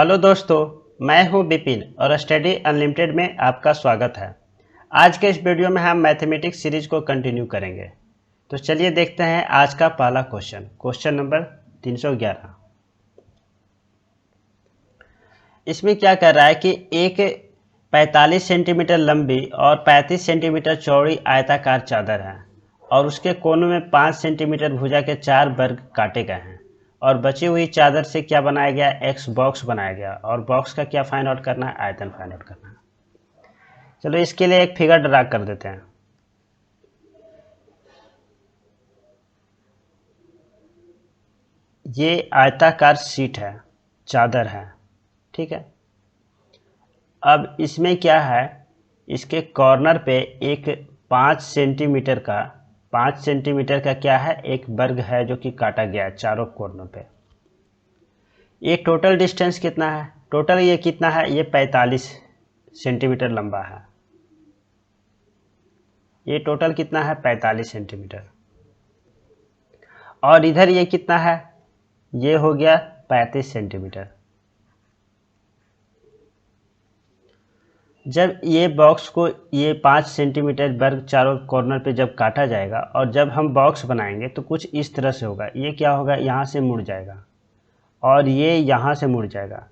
Hello दोस्तों, मैं हूं विपिन और स्टडी अनलिमिटेड में आपका स्वागत है। आज के इस वीडियो में हम मैथमेटिक्स सीरीज को कंटिन्यू करेंगे। तो चलिए देखते हैं आज का पहला क्वेश्चन नंबर 311। इसमें क्या कर रहा है कि एक 45 सेंटीमीटर लंबी और 35 सेंटीमीटर चौड़ी आयताकार चादर है और उसके कोनों में 5 सेंटीमीटर भुजा के 4 वर्ग काटे गए हैं और बची हुई चादर से क्या बनाया गया, एक्स बॉक्स बनाया गया और बॉक्स का क्या फाइंड आउट करना है, आयतन फाइंड आउट करना है। चलो इसके लिए एक फिगर ड्रा कर देते हैं। ये आयताकार शीट है, चादर है, ठीक है। अब इसमें क्या है, इसके कॉर्नर पे एक 5 सेंटीमीटर का क्या है, एक वर्ग है जो कि काटा गया है चारों कॉर्नर पे। ये टोटल डिस्टेंस कितना है, टोटल ये कितना है, ये 45 सेंटीमीटर लंबा है। ये टोटल कितना है, 45 सेंटीमीटर। और इधर ये कितना है, ये हो गया 35 सेंटीमीटर। जब ये बॉक्स को ये 5 सेंटीमीटर वर्ग चारों कॉर्नर पे जब काटा जाएगा और जब हम बॉक्स बनाएंगे तो कुछ इस तरह से होगा। ये क्या होगा, यहाँ से मुड़ जाएगा और ये यहाँ से मुड़ जाएगा,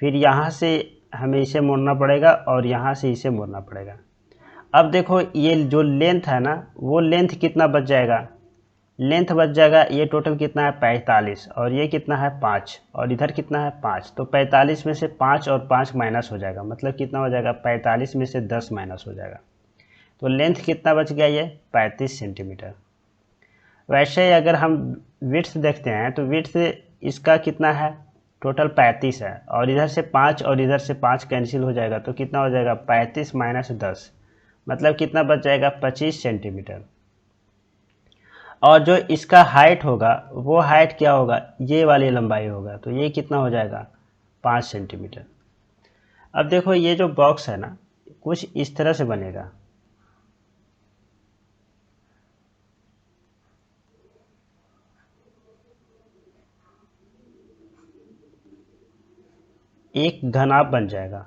फिर यहाँ से हमें इसे मोड़ना पड़ेगा और यहाँ से इसे मोड़ना पड़ेगा। अब देखो ये जो लेंथ है ना, वो लेंथ कितना बच जाएगा, लेंथ बच जाएगा, ये टोटल कितना है 45 और ये कितना है 5 और इधर कितना है 5। तो 45 में से 5 और 5 माइनस हो जाएगा, मतलब कितना हो जाएगा, 45 में से 10 माइनस हो जाएगा। तो लेंथ कितना बच गया, ये 35 सेंटीमीटर। वैसे अगर हम विड्थ देखते हैं तो विड्थ इसका कितना है, टोटल 35 है और इधर से 5 और इधर से 5 कैंसिल हो जाएगा तो कितना हो जाएगा, 35 माइनस 10, मतलब कितना बच जाएगा, 25 सेंटीमीटर। और जो इसका हाइट होगा वो हाइट क्या होगा, ये वाली लंबाई होगा, तो ये कितना हो जाएगा, 5 सेंटीमीटर। अब देखो ये जो बॉक्स है ना, कुछ इस तरह से बनेगा। एक घनाभ बन जाएगा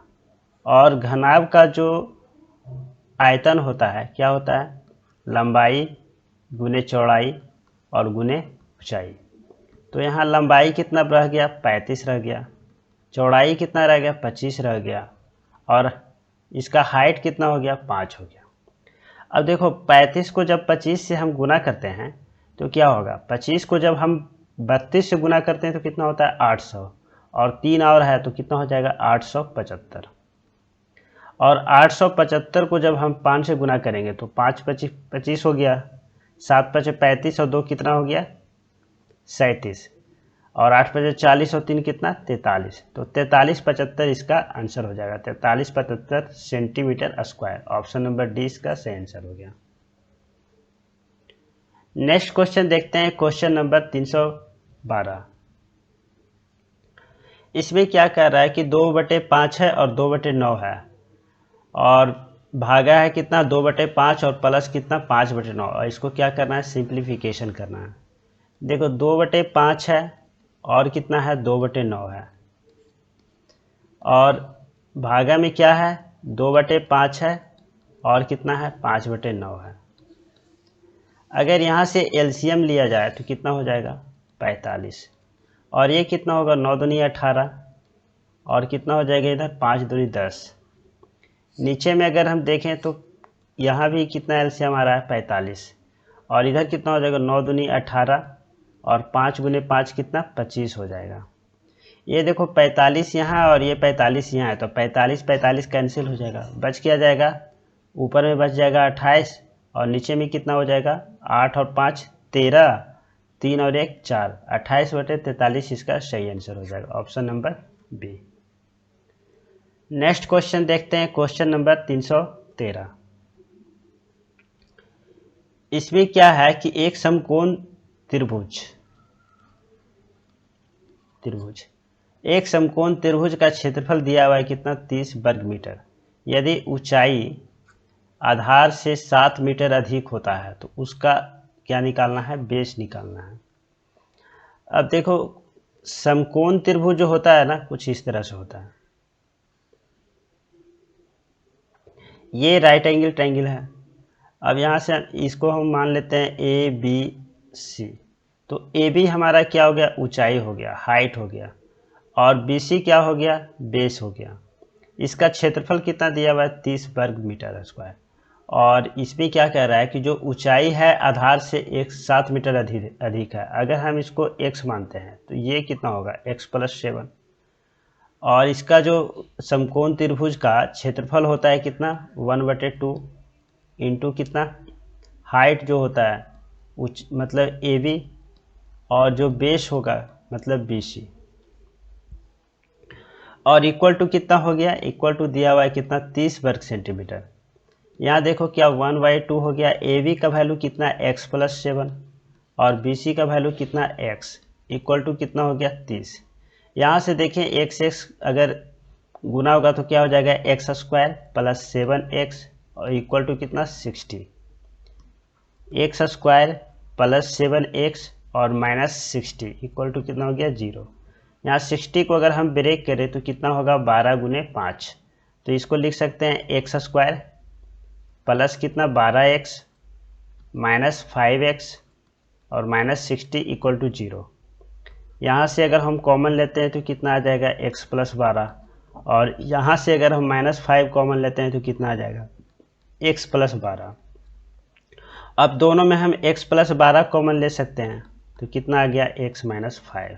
और घनाभ का जो आयतन होता है क्या होता है, लंबाई गुने चौड़ाई और गुने ऊंचाई। तो यहाँ लंबाई कितना रह गया, 35 रह गया, चौड़ाई कितना रह गया, 25 रह गया और इसका हाइट कितना हो गया, 5 हो गया। अब देखो 35 को जब 25 से हम गुना करते हैं तो क्या होगा, 25 को जब हम 32 से गुना करते हैं तो कितना होता है, 800 और 3 और है तो कितना हो जाएगा, 875। और 875 को जब हम 5 से गुना करेंगे तो 5 25 25 हो गया, 7 5 35 और 2 कितना हो गया, 37 और 8 5 40 और 3 कितना, 43। तो 43 75 इसका आंसर हो जाएगा, 43 75 centimetre square. Option number D इसका सही आंसर हो गया। नेक्स्ट क्वेश्चन देखते हैं, क्वेश्चन नंबर 312। इसमें क्या कर रहा है कि 2/5 है और 2/9 है और भागा है कितना, 2/5 और प्लस कितना, 5/9 और इसको क्या करना है, सिंप्लीफिकेशन करना है। देखो 2/5 है और कितना है, 2/9 है और भागा में क्या है, 2/5 है और कितना है, 5/9 है। अगर यहाँ से एलसीएम लिया जाए तो कितना हो जाएगा, 45 और ये कितना होगा, 9 दूनी 18 और कितना हो जाएगा इधर, 5 दूनी 10। नीचे में अगर हम देखें तो यहाँ भी कितना एलसीएम आ रहा है, 45 और इधर कितना हो जाएगा, 9 दूनी 18 और 5 गुने 5 कितना, 25 हो जाएगा। ये देखो 45 यहाँ और ये 45 यहाँ है तो 45 45 कैंसिल हो जाएगा, बच क्या जाएगा, ऊपर में बच जाएगा 28 और नीचे में कितना हो जाएगा, 8 और 5 13, 3 और 1 4, 28/43 इसका सही आंसर हो जाएगा, option number B. Next question देखते हैं, क्वेश्चन नंबर 313। इसमें क्या है कि एक समकोण त्रिभुज एक समकोण त्रिभुज का क्षेत्रफल दिया हुआ है कितना, 30 वर्ग मीटर। यदि ऊंचाई आधार से 7 मीटर अधिक होता है तो उसका क्या निकालना है, बेस निकालना है। अब देखो समकोण त्रिभुज जो होता है ना, कुछ इस तरह से होता है। ये राइट एंगल ट्रायंगल है। अब यहाँ से इसको हम मान लेते हैं ए बी सी। तो ए बी हमारा क्या हो गया, ऊंचाई हो गया, हाइट हो गया, और बी सी क्या हो गया, बेस हो गया। इसका क्षेत्रफल कितना दिया हुआ है, 30 वर्ग मीटर स्क्वायर। और इसमें क्या कह रहा है कि जो ऊंचाई है आधार से 7 मीटर अधिक है। अगर हम इसको x मानते हैं तो ये कितना होगा, x+7। और इसका जो समकोण त्रिभुज का क्षेत्रफल होता है कितना, 1/2 इंटू कितना, हाइट जो होता है मतलब ए बी, और जो बेस होगा मतलब बी सी, और इक्वल टू कितना हो गया, इक्वल टू दिया हुआ है कितना, 30 वर्ग सेंटीमीटर। यहाँ देखो क्या 1/2 हो गया। ए बी का वैल्यू कितना, x+7, और बी सी का वैल्यू कितना, x, इक्वल टू कितना हो गया, 30। यहाँ से देखें x अगर गुना होगा तो क्या हो जाएगा, x² + 7x और इक्वल टू कितना, 60। x² + 7x और -60 इक्वल टू कितना हो गया, 0। यहाँ 60 को अगर हम ब्रेक करें तो कितना होगा, 12 × 5। तो इसको लिख सकते हैं x² प्लस कितना, 12x -5x और -60 इक्वल टू 0। यहाँ से अगर हम कॉमन लेते हैं तो कितना आ जाएगा, x + 12, और यहाँ से अगर हम -5 कॉमन लेते हैं तो कितना आ जाएगा, x + 12। अब दोनों में हम x + 12 कॉमन ले सकते हैं तो कितना आ गया, x - 5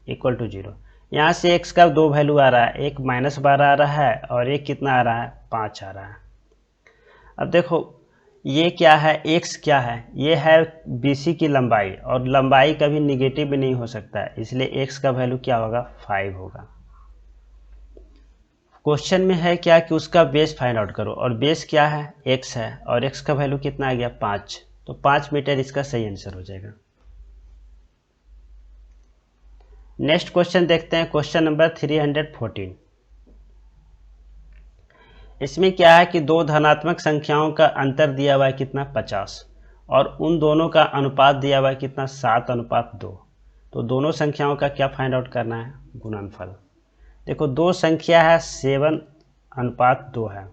इक्वल टू 0। यहाँ से x का 2 वैल्यू आ रहा है, एक -12 आ रहा है और एक कितना आ रहा है, 5 आ रहा है। अब देखो ये क्या है, x क्या है, ये है BC की लंबाई, और लंबाई कभी निगेटिव भी नहीं हो सकता है, इसलिए x का वैल्यू क्या होगा, 5 होगा। क्वेश्चन में है क्या कि उसका बेस फाइंड आउट करो, और बेस क्या है, x है, और x का वैल्यू कितना आ गया, 5। तो 5 मीटर इसका सही आंसर हो जाएगा। नेक्स्ट क्वेश्चन देखते हैं, क्वेश्चन नंबर 314। इसमें क्या है कि दो धनात्मक संख्याओं का अंतर दिया हुआ है कितना, 50, और उन दोनों का अनुपात दिया हुआ है कितना, 7:2। तो दोनों संख्याओं का क्या फाइंड आउट करना है, गुणनफल। देखो दो संख्या है 7:2 है।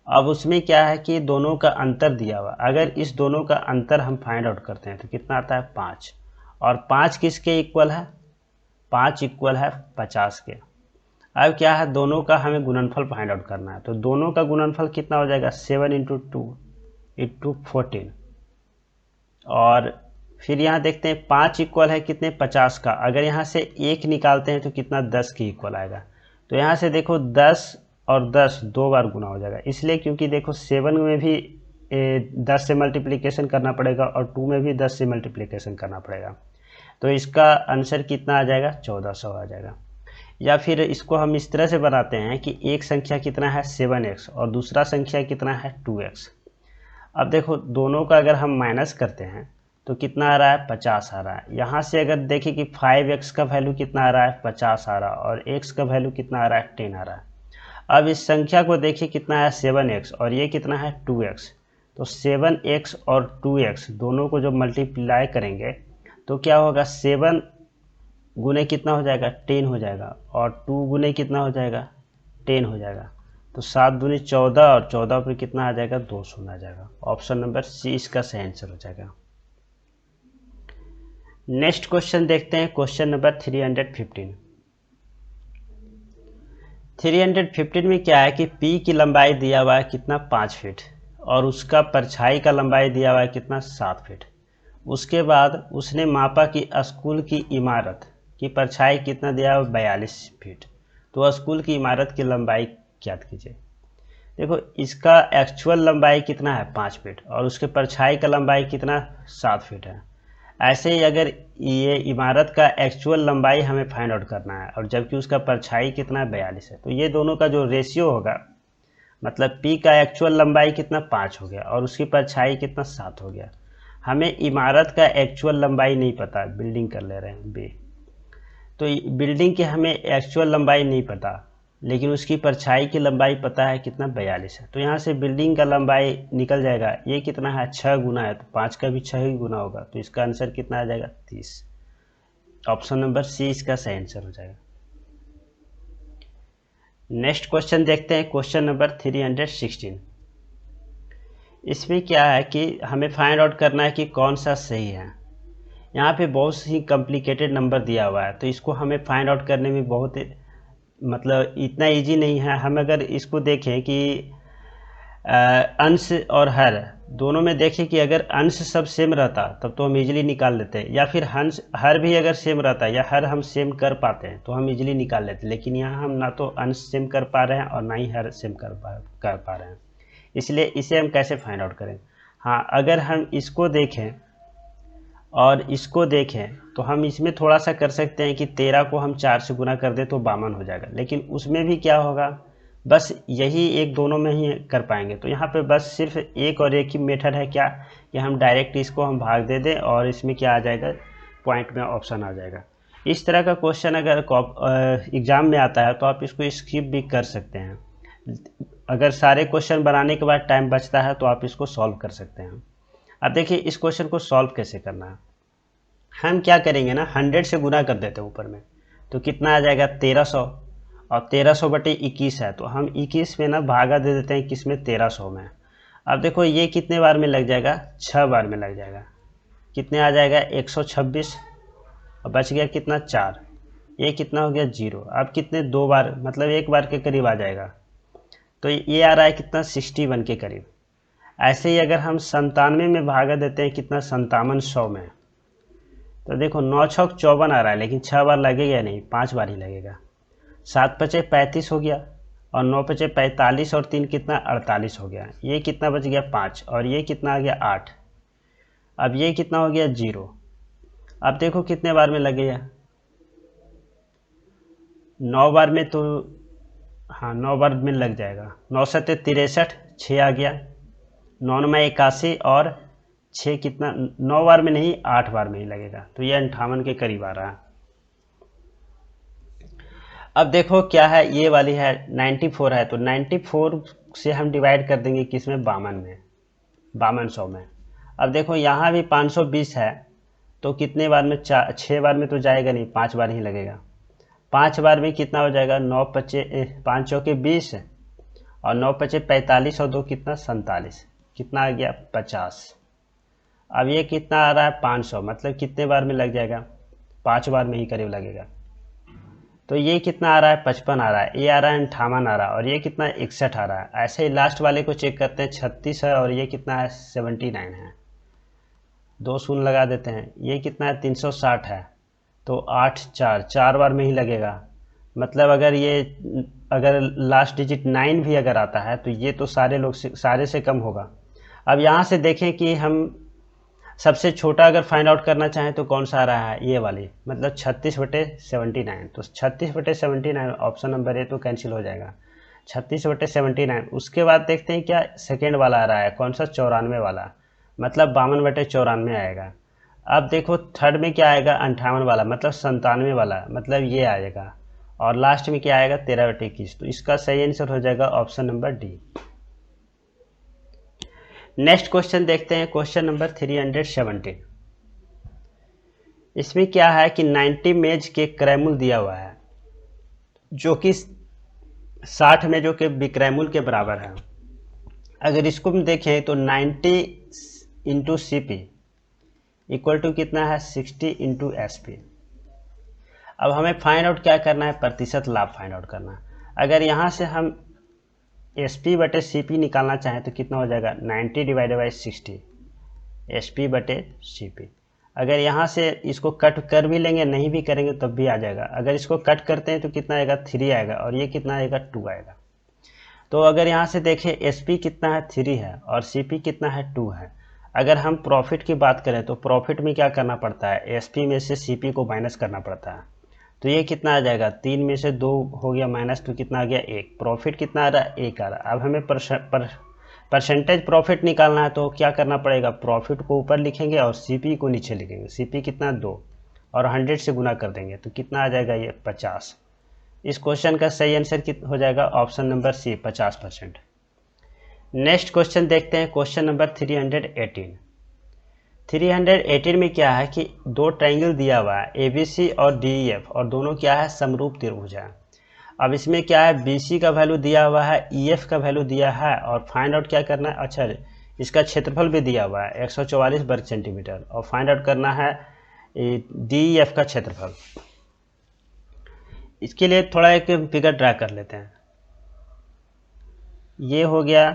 अब उसमें क्या है कि दोनों का अंतर दिया हुआ, अगर इस दोनों का अंतर हम फाइंड आउट करते हैं तो कितना आता है, 5। और 5 किसके इक्वल है, 5 इक्वल है 50 के। अब क्या है, दोनों का हमें गुणनफल फाइंड आउट करना है। तो दोनों का गुणनफल कितना हो जाएगा, 7 × 2 × 14। और फिर यहाँ देखते हैं 5 इक्वल है कितने, 50 का। अगर यहाँ से 1 निकालते हैं तो कितना, 10 के इक्वल आएगा। तो यहाँ से देखो 10 और 10 2 बार गुना हो जाएगा, इसलिए क्योंकि देखो 7 में भी 10 से मल्टीप्लिकेशन करना पड़ेगा और 2 में भी 10 से मल्टीप्लिकेशन करना पड़ेगा। तो इसका आंसर कितना आ जाएगा, 1400 आ जाएगा। या फिर इसको हम इस तरह से बनाते हैं कि एक संख्या कितना है, 7x, और दूसरा संख्या कितना है, 2x। अब देखो दोनों का अगर हम माइनस करते हैं तो कितना आ रहा है, 50 आ रहा है। यहाँ से अगर देखें कि 5x का वैल्यू कितना आ रहा है, 50 आ रहा है, और x का वैल्यू कितना आ रहा है, 10 आ रहा है। अब इस संख्या को देखिए कितना है, 7x, और ये कितना है, 2x। तो 7x और 2x दोनों को जब मल्टीप्लाई करेंगे तो क्या होगा, 7 गुने कितना हो जाएगा, 10 हो जाएगा, और 2 गुने कितना हो जाएगा, 10 हो जाएगा। तो 7 दूनी 14, और 14 पर कितना आ जाएगा, 2 आ जाएगा। ऑप्शन नंबर सी इसका सही आंसर हो जाएगा। नेक्स्ट क्वेश्चन देखते हैं, क्वेश्चन नंबर 315। 315 में क्या है कि P की लंबाई दिया हुआ है कितना, 5 फीट, और उसका परछाई का लंबाई दिया हुआ है कितना, 7 फीट। उसके बाद उसने मापा कि स्कूल की इमारत की परछाई कितना दिया हुआ, 42 फीट। तो स्कूल की इमारत की लंबाई ज्ञात कीजिए। देखो इसका एक्चुअल लंबाई कितना है, 5 फीट, और उसके परछाई का लंबाई कितना, 7 फीट है। ऐसे ही अगर ये इमारत का एक्चुअल लंबाई हमें फाइंड आउट करना है, और जबकि उसका परछाई कितना है, 42 है, तो ये दोनों का जो रेशियो होगा, मतलब P का एक्चुअल लंबाई कितना, 5 हो गया, और उसकी परछाई कितना, 7 हो गया। हमें इमारत का एक्चुअल लंबाई नहीं पता, बिल्डिंग कर ले रहे हैं बी, तो बिल्डिंग की हमें एक्चुअल लंबाई नहीं पता, लेकिन उसकी परछाई की लंबाई पता है कितना, 42 है। तो यहाँ से बिल्डिंग का लंबाई निकल जाएगा, ये कितना है, 6 गुना है, तो 5 का भी 6 ही गुना होगा, तो इसका आंसर कितना आ जाएगा, 30। ऑप्शन नंबर सी इसका सही आंसर हो जाएगा। नेक्स्ट क्वेश्चन देखते हैं, क्वेश्चन नंबर 316। इसमें क्या है कि हमें फाइंड आउट करना है कि कौन सा सही है। यहाँ पे बहुत ही कॉम्प्लिकेटेड नंबर दिया हुआ है, तो इसको हमें फाइंड आउट करने में बहुत मतलब इतना इजी नहीं है। हम अगर इसको देखें कि अंश और हर दोनों में देखें कि अगर अंश सब सेम रहता तब तो हम इजीली निकाल लेते हैं, या फिर हर भी अगर सेम रहता या हर हम सेम कर पाते हैं तो हम इजीली निकाल लेते हैं। लेकिन यहाँ हम ना तो अंश सेम कर पा रहे हैं और ना ही हर सेम कर पा रहे हैं, इसलिए इसे हम कैसे फाइंड आउट करें। हाँ, अगर हम इसको देखें और इसको देखें तो हम इसमें थोड़ा सा कर सकते हैं कि 13 को हम 4 से गुना कर दें तो 52 हो जाएगा, लेकिन उसमें भी क्या होगा, बस यही एक दोनों में ही कर पाएंगे। तो यहाँ पे बस सिर्फ एक और एक ही मेथड है, क्या कि हम डायरेक्ट इसको हम भाग दे दें और इसमें क्या आ जाएगा, पॉइंट में ऑप्शन आ जाएगा। इस तरह का क्वेश्चन अगर एग्ज़ाम में आता है तो आप इसको स्किप भी कर सकते हैं। अगर सारे क्वेश्चन बनाने के बाद टाइम बचता है तो आप इसको सॉल्व कर सकते हैं। अब देखिए इस क्वेश्चन को सॉल्व कैसे करना है। हम क्या करेंगे ना, 100 से गुना कर देते हैं ऊपर में, तो कितना आ जाएगा 1300, और 1300 बटे 21 है तो हम 21 में ना भागा दे देते हैं किस में, 1300 में। अब देखो ये कितने बार में लग जाएगा, 6 बार में लग जाएगा। कितने आ जाएगा 126, और बच गया कितना 4, ये कितना हो गया 0। अब कितने 2 बार मतलब 1 बार के करीब आ जाएगा, तो ये आ रहा है कितना 61 के करीब। ऐसे ही अगर हम 97 में भागा देते हैं कितना 5700 में, तो देखो 9 छक 54 आ रहा है, लेकिन 6 बार लगेगा नहीं, 5 बार ही लगेगा। 7 पचे 35 हो गया, और 9 पचे 45, और 3 कितना 48 हो गया। ये कितना बच गया 5, और ये कितना आ गया 8। अब ये कितना हो गया 0। अब देखो कितने बार में लगेगा, 9 बार में, तो हाँ 9 बार में लग जाएगा। 9 सत्ते 63, 6 आ गया, 9 में 81, और 6 कितना 9 बार में नहीं 8 बार में ही लगेगा, तो ये 58 के करीब आ रहा है। अब देखो क्या है, ये वाली है 94 है, तो 94 से हम डिवाइड कर देंगे किस में, 52 में, 5200 में। अब देखो यहाँ भी 520 है, तो कितने बार में, 6 बार में तो जाएगा नहीं, 5 बार ही लगेगा। 5 बार में कितना हो जाएगा, 9 पचे 5 चौके 20, और 9 पचे 45, और 2 कितना 47, कितना आ गया 50। अब ये कितना आ रहा है 500, मतलब कितने बार में लग जाएगा, 5 बार में ही करीब लगेगा। तो ये कितना आ रहा है 55 आ रहा है, ये आ रहा है 58 आ रहा है, और ये कितना 61 आ रहा है। ऐसे ही लास्ट वाले को चेक करते हैं, 36 है, और ये कितना है 79 है, 2 शून्य लगा देते हैं। ये कितना है 360 है, तो 8 4 बार में ही लगेगा। मतलब अगर लास्ट डिजिट 9 भी अगर आता है तो ये तो सारे से कम होगा। अब यहाँ से देखें कि हम सबसे छोटा अगर फाइंड आउट करना चाहें तो कौन सा आ रहा है, ये वाली, मतलब 36 बटे 79। तो 36 बटे 79 ऑप्शन नंबर ए तो कैंसिल हो जाएगा, 36 बटे 79। उसके बाद देखते हैं क्या सेकेंड वाला आ रहा है, कौन सा 94 वाला, मतलब 52 बटे 94 आएगा। अब देखो थर्ड में क्या आएगा 58 वाला, मतलब 97 वाला, मतलब ये आएगा। और लास्ट में क्या आएगा 13 बटे 21। तो इसका सही आंसर हो जाएगा option number D. Next question देखते हैं, क्वेश्चन नंबर 317। इसमें क्या है कि 90 मेज के क्रयमूल्य दिया हुआ है, जो कि 60 मेजों के विक्रयमूल्य के बराबर है। अगर इसको हम देखें तो 90 into C P equal to कितना है 60 इंटू एस पी। अब हमें फाइंड आउट क्या करना है, प्रतिशत लाभ फाइंड आउट करना है। अगर यहाँ से हम एस पी बटे सी पी निकालना चाहें तो कितना हो जाएगा 90 डिवाइडेड बाई 60 एस पी बटे सी पी। अगर यहाँ से इसको कट कर भी लेंगे, नहीं भी करेंगे तब भी आ जाएगा। अगर इसको कट करते हैं तो कितना आएगा 3 आएगा, और ये कितना आएगा 2 आएगा। तो अगर यहाँ से देखें एस पी कितना है 3 है, और सी पी कितना है 2 है। अगर हम प्रॉफिट की बात करें तो प्रॉफिट में क्या करना पड़ता है, एस पी में से सी पी को माइनस करना पड़ता है। तो ये कितना आ जाएगा 3 में से 2 हो गया माइनस, तो कितना आ गया 1। प्रॉफिट कितना आ रहा है 1 आ रहा है। अब हमें परसेंटेज प्रॉफिट निकालना है, तो क्या करना पड़ेगा, प्रॉफिट को ऊपर लिखेंगे और सीपी को नीचे लिखेंगे। सीपी कितना 2, और 100 से गुना कर देंगे तो कितना आ जाएगा ये 50। इस क्वेश्चन का सही आंसर हो जाएगा option number C 50%। Next question देखते हैं, क्वेश्चन नंबर 318। 318 में क्या है कि दो ट्रायंगल दिया हुआ है ABC और DEF और दोनों क्या है समरूप त्रिभुज है। अब इसमें क्या है BC का वैल्यू दिया हुआ है, EF का वैल्यू दिया है और फाइंड आउट क्या करना है, अच्छा इसका क्षेत्रफल भी दिया हुआ है 144 वर्ग सेंटीमीटर और फाइंड आउट करना है DEF का क्षेत्रफल। इसके लिए थोड़ा एक फिगर ड्रा कर लेते हैं। ये हो गया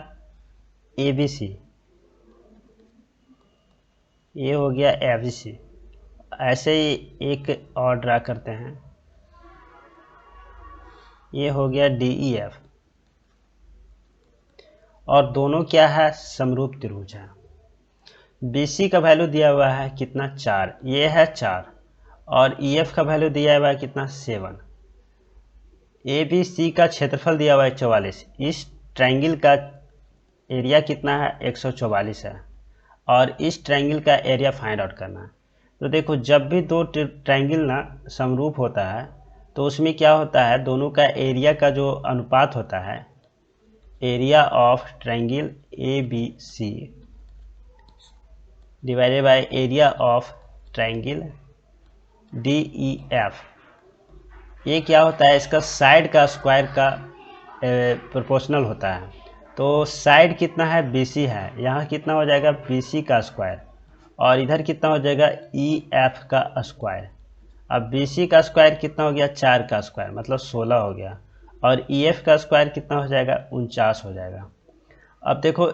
ABC, ये हो गया ABC, ऐसे ही एक और ड्रा करते हैं, ये हो गया DEF और दोनों क्या है समरूप त्रिभुज है। BC का वैल्यू दिया हुआ है कितना 4, ये है 4 और EF का वैल्यू दिया हुआ है कितना 7। ABC का क्षेत्रफल दिया हुआ है 44, इस ट्रायंगल का एरिया कितना है 144 है और इस ट्रायंगल का एरिया फाइंड आउट करना है। तो देखो जब भी दो ट्रायंगल ना समरूप होता है तो उसमें क्या होता है, दोनों का एरिया का जो अनुपात होता है, area of triangle ABC divided by area of triangle DEF, ये क्या होता है, इसका साइड का स्क्वायर का प्रोपोर्शनल होता है। तो साइड कितना है BC है, यहाँ कितना हो जाएगा BC का स्क्वायर और इधर कितना हो जाएगा EF का स्क्वायर। अब BC का स्क्वायर कितना हो गया 4 का स्क्वायर मतलब 16 हो गया और EF का स्क्वायर कितना हो जाएगा 49 हो जाएगा। अब देखो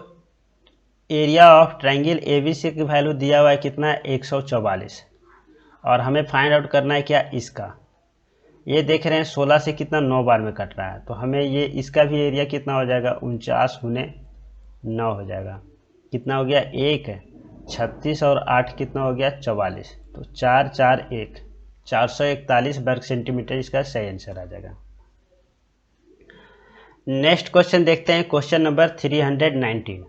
एरिया ऑफ ट्रायंगल ABC की वैल्यू दिया हुआ है कितना है 144 और हमें फाइंड आउट करना है क्या इसका। ये देख रहे हैं 16 से कितना 9 बार में कट रहा है तो हमें ये इसका भी एरिया कितना हो जाएगा 49 गुने 9 हो जाएगा, कितना हो गया 1 36 और 8 कितना हो गया 44, तो 4 4 1 441 वर्ग सेंटीमीटर इसका सही आंसर आ जाएगा। नेक्स्ट क्वेश्चन देखते हैं, क्वेश्चन नंबर 319।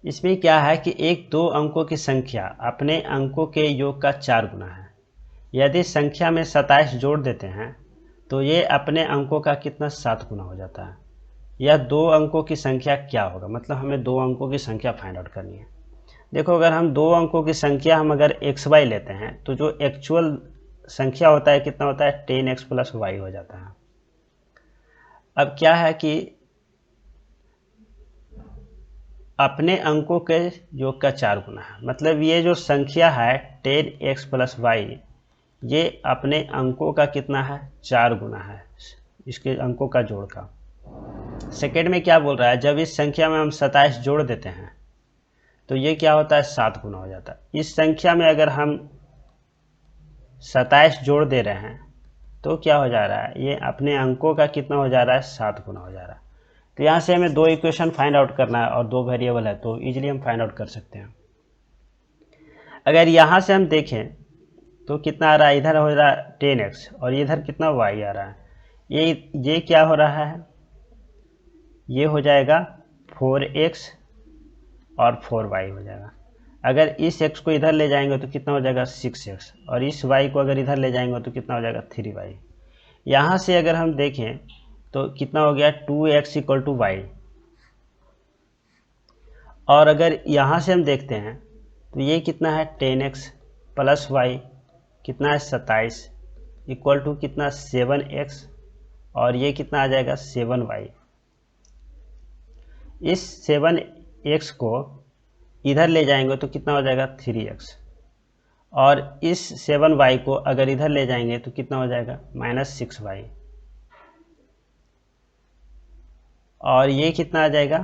इसमें क्या है कि एक दो अंकों की संख्या अपने अंकों के योग का 4 गुना है। यदि संख्या में 27 जोड़ देते हैं तो ये अपने अंकों का कितना 7 गुना हो जाता है। यह दो अंकों की संख्या क्या होगा, मतलब हमें दो अंकों की संख्या फाइंड आउट करनी है। देखो अगर हम दो अंकों की संख्या हम अगर XY लेते हैं तो जो एक्चुअल संख्या होता है कितना होता है 10x + y हो जाता है। अब क्या है कि अपने अंकों के योग का 4 गुना है, मतलब ये जो संख्या है 10x + y ये अपने अंकों का कितना है 4 गुना है, इसके अंकों का जोड़ का। सेकेंड में क्या बोल रहा है, जब इस संख्या में हम 27 जोड़ देते हैं तो ये क्या होता है 7 गुना हो जाता है। इस संख्या में अगर हम 27 जोड़ दे रहे हैं तो क्या हो जा रहा है, ये अपने अंकों का कितना हो जा रहा है 7 गुना हो जा रहा है। तो यहाँ से हमें दो इक्वेशन फाइंड आउट करना है और दो वेरिएबल है तो इजीली हम फाइंड आउट कर सकते हैं। अगर यहाँ से हम देखें तो कितना आ रहा है, इधर हो रहा है 10x और इधर कितना y आ रहा है। ये क्या हो रहा है, ये हो जाएगा 4x और 4y हो जाएगा। अगर इस x को इधर ले जाएंगे तो कितना हो जाएगा 6x और इस y को अगर इधर ले जाएंगे तो कितना हो जाएगा 3y। यहाँ से अगर हम देखें तो कितना हो गया 2x = y और अगर यहाँ से हम देखते हैं तो ये कितना है 10x + y कितना है 27 = कितना 7x और ये कितना आ जाएगा 7y। इस 7x को इधर ले जाएंगे तो कितना हो जाएगा 3x और इस 7y को अगर इधर ले जाएंगे तो कितना हो जाएगा -6y और ये कितना आ जाएगा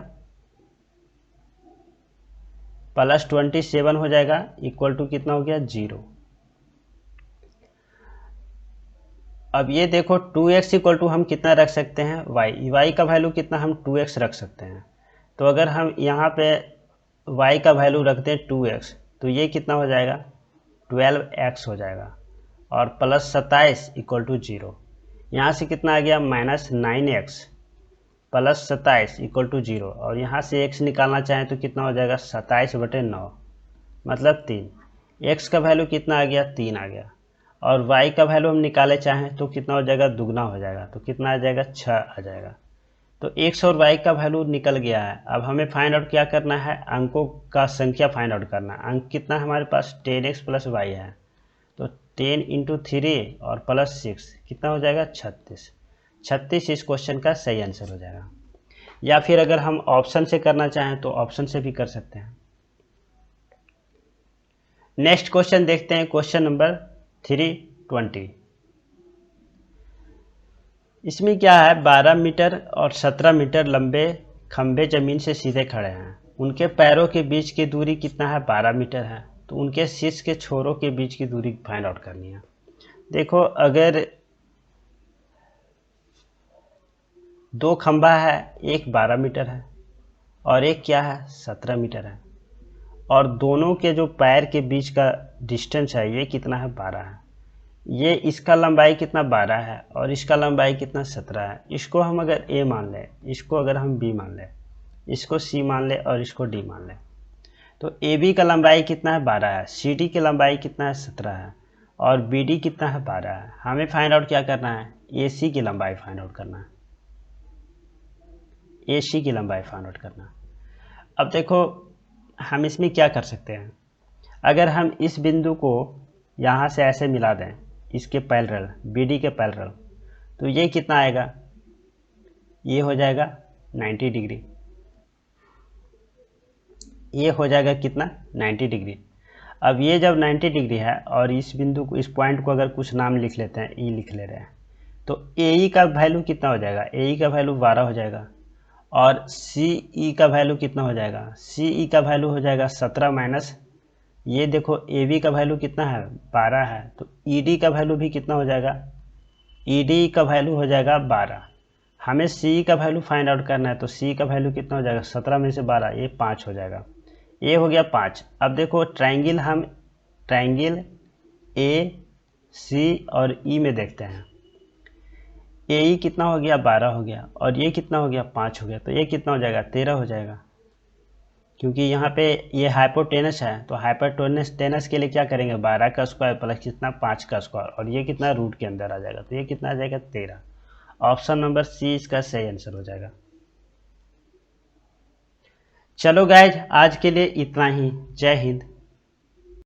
+27 हो जाएगा = कितना हो गया 0। अब ये देखो 2x = हम कितना रख सकते हैं y का वैल्यू कितना हम 2x रख सकते हैं। तो अगर हम यहाँ पे y का वैल्यू रखते हैं 2x तो ये कितना हो जाएगा 12x हो जाएगा और +27 = 0। यहाँ से कितना आ गया -9x + 27 = 0 और यहाँ से x निकालना चाहें तो कितना हो जाएगा 27/9 मतलब 3। x का वैल्यू कितना आ गया 3 आ गया और y का वैल्यू हम निकाले चाहें तो कितना हो जाएगा दुगना हो जाएगा तो कितना आ जाएगा 6 आ जाएगा। तो x और y का वैल्यू निकल गया है। अब हमें फाइंड आउट क्या करना है, अंकों का संख्या फाइंड आउट करना है। अंक कितना हमारे पास 10x प्लस y है, तो 10 इंटू 3 और प्लस 6 कितना हो जाएगा 36। 36 इस क्वेश्चन का सही आंसर हो जाएगा। या फिर अगर हम ऑप्शन से करना चाहें तो ऑप्शन से भी कर सकते हैं। नेक्स्ट क्वेश्चन देखते हैं, क्वेश्चन नंबर 320। इसमें क्या है, 12 मीटर और 17 मीटर लंबे खंभे जमीन से सीधे खड़े हैं। उनके पैरों के बीच की दूरी कितना है, 12 मीटर है। तो उनके शीर्ष के छोरों के बीच की दूरी फाइंड आउट करनी है। देखो, अगर दो खंभा है, एक 12 मीटर है और एक क्या है 17 मीटर है, और दोनों के जो पैर के बीच का डिस्टेंस है ये कितना है 12 है। ये इसका लंबाई कितना 12 है और इसका लंबाई कितना 17 है। इसको हम अगर a मान लें, इसको अगर हम b मान लें, इसको c मान लें और इसको d मान लें, तो AB का लंबाई कितना है 12 है, CD की लंबाई कितना है 17 है और BD कितना है 12 है। हमें फाइंड आउट क्या करना है, AC की लंबाई फाइंड आउट करना है। AC की लंबाई फाइंड आउट करना। अब देखो, हम इसमें क्या कर सकते हैं, अगर हम इस बिंदु को यहाँ से ऐसे मिला दें, इसके पैरेलल, BD के पैरेलल, तो ये कितना आएगा, ये हो जाएगा 90 डिग्री। ये हो जाएगा कितना 90 डिग्री। अब ये जब 90 डिग्री है और इस बिंदु को, इस पॉइंट को अगर कुछ नाम लिख लेते हैं, ई लिख ले रहे हैं, तो AE का वैल्यू कितना हो जाएगा, AE का वैल्यू 12 हो जाएगा और CE का वैल्यू कितना हो जाएगा, CE का वैल्यू हो जाएगा 17 माइनस, ये देखो AB का वैल्यू कितना है 12 है, तो ED का वैल्यू भी कितना हो जाएगा, ED का वैल्यू हो जाएगा 12। हमें CE का वैल्यू फाइंड आउट करना है, तो CE का वैल्यू कितना हो जाएगा 17 में से 12, ये 5 हो जाएगा। ये हो गया 5। अब देखो ट्रायंगल, हम ट्रायंगल AC और E में देखते हैं। AE कितना हो गया 12 हो गया और ये कितना हो गया 5 हो गया, तो ये कितना हो जाएगा 13 हो जाएगा। क्योंकि यहाँ पे ये हाइपोटेनस है, तो हाइपोटेनस के लिए क्या करेंगे, 12 का स्क्वायर प्लस कितना 5 का स्क्वायर, और ये कितना रूट के अंदर आ जाएगा, तो ये कितना आ जाएगा 13। ऑप्शन नंबर सी इसका सही आंसर हो जाएगा। चलो गाइज, आज के लिए इतना ही। जय हिंद।